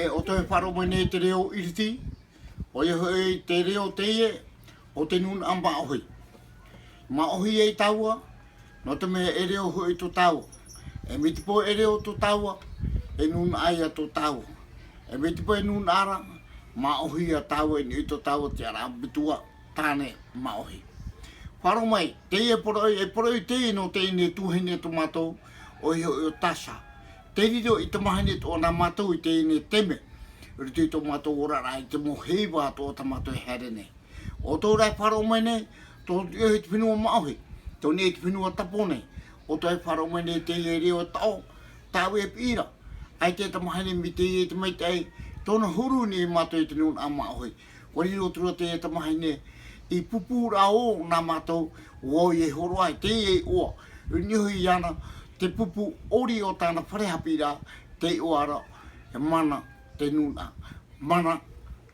o toi wharo mai nei te reo iriti, o ia hoi te reo te ie, o te nun a maohi. Maohi e taua, no te mea e reo hoi to taua. E miti po e reo to taua, e nun aia to taua. E miti po e nun ara, maohi a taua e ni to taua te ara bitua tāne maohi. Wharo mai, te ie poroi te ie no te ine tuhine to matou, o i hoi o tasa. Te riro i te mahine to na matou i te ine teme, rito i to matou ora rai, te mo heiwa to o ta matou here nei. O tō rai wharo mai nei, tō i te whenua maohi, tō ni te whenua tapone, o tō i wharo mai nei te ie reo tau, tau e pira. Ai te mahine mi te ie te mai te ei, tōna huru ni matou i te nun a maohi. Ko riro tura te ie te mahine, i pupura o nā matou, o i e horo ai, te ie oa, nihui ana, te pupu ori o tāna wharehapira, te oara, e mana te nuna, mana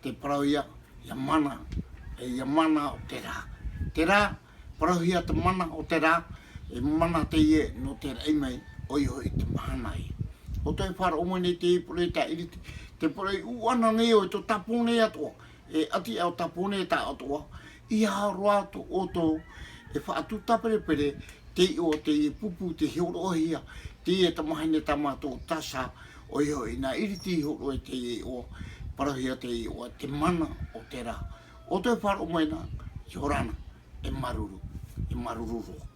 te parauia, ia mana o te rā. Te rā, parauia te mana o te rā, e mana te ie no te rei mai, o iho i te mahanai. O toi whara o mai nei te ipure ta iriti, te pore uana nei o i to tapone atoa, e ati au tapone ta atoa, i haroa to o tō, e whaatu tapere te o te pupu te hiorohia, te e ta mahine ta mātou tasa, o iho i nā iriti horo e te o, parahia te o, te mana o te rā. O toi whara o mai nā, i horana, e maruru ro.